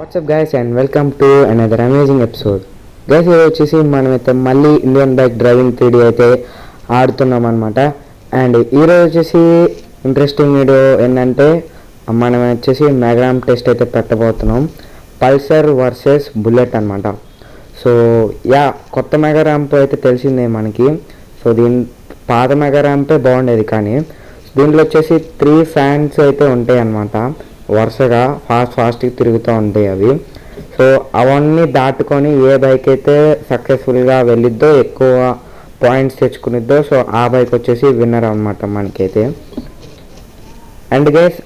WhatsApp guys and welcome to another amazing episode. Guys ఇది వచ్చేసి మనమైతే మళ్ళీ ఇండియన్ బైక్ డ్రైవింగ్ 3D అయితే ఆడుతున్నాం అనమాట. అండ్ ఈరోజు వచ్చేసి ఇంట్రెస్టింగ్ వీడియో ఏంటంటే మనం వచ్చేసి మెగారామ్ టెస్ట్ అయితే పెట్టబోతున్నాం, పల్సర్ వర్సెస్ బుల్లెట్ అనమాట. సో కొత్త మెగారాంప్ అయితే తెలిసిందే మనకి. సో పాత మెగారాంపే బాగుండేది, కానీ దీంట్లో వచ్చేసి 3 ఫ్యాన్స్ అయితే ఉంటాయి అన్నమాట. వరుసగా ఫాస్ట్గా తిరుగుతూ ఉంటాయి అవి. సో అవన్నీ దాటుకొని ఏ బైక్ అయితే సక్సెస్ఫుల్గా వెళ్ళిద్దో, ఎక్కువ పాయింట్స్ తెచ్చుకునిద్దో, సో ఆ బైక్ వచ్చేసి విన్నర్ అనమాట మనకైతే. అండ్ గైస్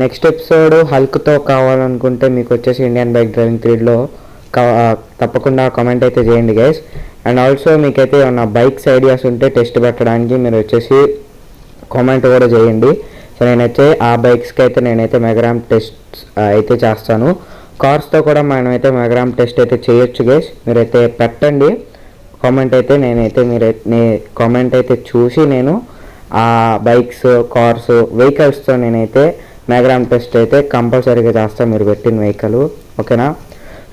నెక్స్ట్ ఎపిసోడ్ హల్క్తో కావాలనుకుంటే మీకు వచ్చేసి ఇండియన్ బైక్ డ్రైవింగ్ 3లో తప్పకుండా కామెంట్ అయితే చేయండి గైస్. అండ్ ఆల్సో మీకైతే ఏమన్నా బైక్స్ ఐడియాస్ ఉంటే టెస్ట్ పెట్టడానికి మీరు వచ్చేసి కామెంట్ కూడా చేయండి. సో నేనైతే ఆ బైక్స్కి అయితే నేనైతే మెగారామ్ టెస్ట్ అయితే చేస్తాను. కార్స్తో కూడా మనమైతే మెగారామ్ టెస్ట్ అయితే చేయొచ్చు గైస్. మీరైతే పెట్టండి కామెంట్ అయితే. కామెంట్ అయితే చూసి నేను ఆ బైక్స్, కార్స్, వెహికల్స్తో నేనైతే మెగారామ్ టెస్ట్ అయితే కంపల్సరీగా చేస్తాను, మీరు పెట్టిన వెహికల్. ఓకేనా?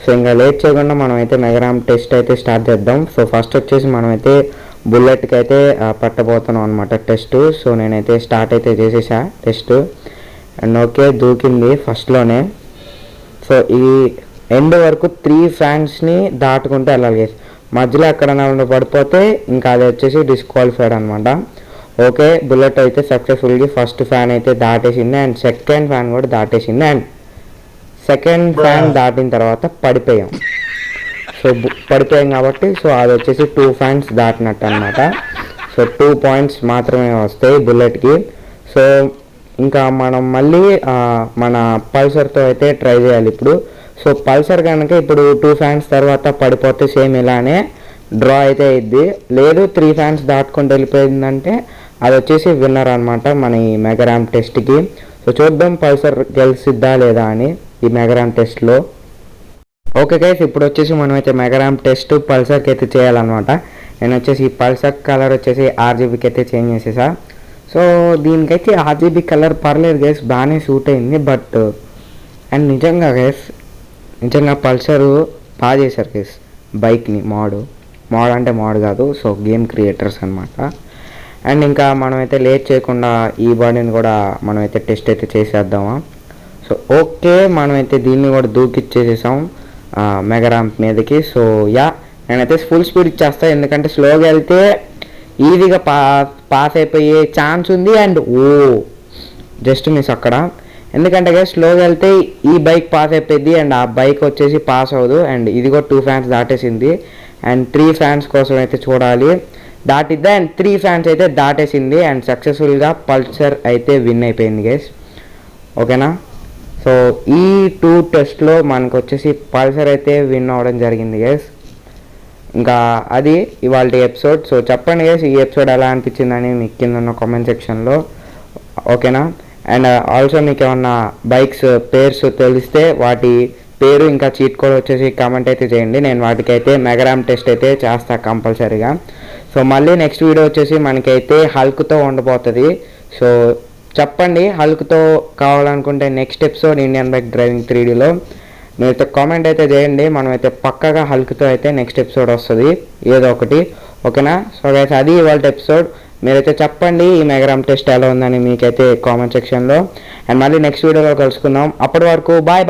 సో ఇంకా లేట్ చేయకుండా మనమైతే మెగారామ్ టెస్ట్ అయితే స్టార్ట్ చేద్దాం. సో ఫస్ట్ వచ్చేసి మనమైతే బుల్లెట్కి అయితే పట్టబోతున్నాం అనమాట టెస్ట్. సో నేనైతే స్టార్ట్ అయితే చేసేసా టెస్ట్. అండ్ ఓకే, దూకింది ఫస్ట్లోనే. సో ఈ ఎండ్ వరకు 3 ఫ్యాన్స్ని దాటుకుంటూ వెళ్ళాలి. మధ్యలో ఎక్కడైనా పడిపోతే ఇంకా అది వచ్చేసి డిస్క్వాలిఫైడ్ అనమాట. ఓకే, బుల్లెట్ అయితే సక్సెస్ఫుల్గా ఫస్ట్ ఫ్యాన్ అయితే దాటేసింది, అండ్ సెకండ్ ఫ్యాన్ కూడా దాటేసింది. అండ్ సెకండ్ ఫ్యాన్ దాటిన తర్వాత పడిపోయాం. సో పడిపోయాం కాబట్టి సో అది వచ్చేసి 2 ఫ్యాన్స్ దాటినట్టు అనమాట. సో 2 పాయింట్స్ మాత్రమే వస్తాయి బుల్లెట్కి. సో ఇంకా మనం మళ్ళీ మన పల్సర్తో అయితే ట్రై చేయాలి ఇప్పుడు. సో పల్సర్ కనుక ఇప్పుడు 2 ఫ్యాన్స్ తర్వాత పడిపోతే సేమ్ ఇలానే డ్రా అయితే అయ్యిద్ది. లేదు 3 ఫ్యాన్స్ దాటుకుంటూ వెళ్ళిపోయిందంటే అది వచ్చేసి విన్నర్ అనమాట మన ఈ మెగారామ్ టెస్ట్కి. సో చూద్దాం పల్సర్ గెలిసిద్దా లేదా అని ఈ మెగారామ్ టెస్ట్లో. ఓకే గైస్, ఇప్పుడు వచ్చేసి మనమైతే మెగారామ్ టెస్ట్ పల్సర్కి అయితే చేయాలన్నమాట. నేను వచ్చేసి ఈ పల్సర్ కలర్ వచ్చేసి RGBకి అయితే చేంజ్ చేసేసా. సో దీనికైతే RGB కలర్ పర్లేదు గైస్, బాగానే సూట్ అయింది. బట్ అండ్ నిజంగా పల్సరు బాగా చేశారు గైస్ బైక్ని. మోడ్ అంటే మోడ్ కాదు, సో గేమ్ క్రియేటర్స్ అనమాట. అండ్ ఇంకా మనమైతే లేట్ చేయకుండా ఈ బాడీని కూడా మనమైతే టెస్ట్ అయితే చేసేద్దామా. సో ఓకే, మనమైతే దీన్ని కూడా దూకిచ్చేసేసాం మెగారాంప్ మీదకి. సో నేనైతే ఫుల్ స్పీడ్ ఇచ్చేస్తాను, ఎందుకంటే స్లోగా వెళ్తే ఈజీగా పాస్ అయిపోయే ఛాన్స్ ఉంది. అండ్ జస్ట్ మిస్ అక్కడ, ఎందుకంటే స్లోగా వెళ్తే ఈ బైక్ పాస్ అయిపోయింది అండ్ ఆ బైక్ వచ్చేసి పాస్ అవ్వదు. అండ్ ఇది కూడా 2 ఫ్యాన్స్ దాటేసింది. అండ్ 3 ఫ్యాన్స్ కోసం అయితే చూడాలి, దాటిద్దా. అండ్ 3 ఫ్యాన్స్ అయితే దాటేసింది. అండ్ సక్సెస్ఫుల్గా పల్సర్ అయితే విన్ అయిపోయింది గైస్. ఓకేనా? సో ఈ 2 టెస్ట్లో మనకు వచ్చేసి పల్సర్ అయితే విన్ అవ్వడం జరిగింది గైస్. ఇంకా అది ఇవాళ ఎపిసోడ్. సో చెప్పండి గైస్, ఈ ఎపిసోడ్ ఎలా అనిపించిందని మీకు కింద ఉన్న కామెంట్ సెక్షన్లో. ఓకేనా? అండ్ ఆల్సో మీకు ఏమన్నా బైక్స్ పేర్స్ తెలిస్తే వాటి పేరు ఇంకా చీట్ కోడ్ వచ్చేసి కామెంట్ అయితే చేయండి. నేను వాటికైతే మెగారామ్ టెస్ట్ అయితే చేస్తా కంపల్సరీగా. సో మళ్ళీ నెక్స్ట్ వీడియో వచ్చేసి మనకైతే హల్క్తో ఉండబోతుంది. సో చెప్పండి హల్క్తో కావాలనుకుంటే next episode Indian bike driving 3Dలో మీరైతే కామెంట్ అయితే చేయండి. మనమైతే పక్కగా హల్క్తో అయితే నెక్స్ట్ ఎపిసోడ్ వస్తుంది ఏదో ఒకటి. ఓకేనా? సో గైస్ అది ఇవాళ ఎపిసోడ్. మీరైతే చెప్పండి ఈ మెగారామ్ టెస్ట్ ఎలా ఉందని మీకైతే కామెంట్ సెక్షన్లో. అండ్ మళ్ళీ నెక్స్ట్ వీడియోలో కలుసుకుందాం. అప్పటి వరకు బాయ్.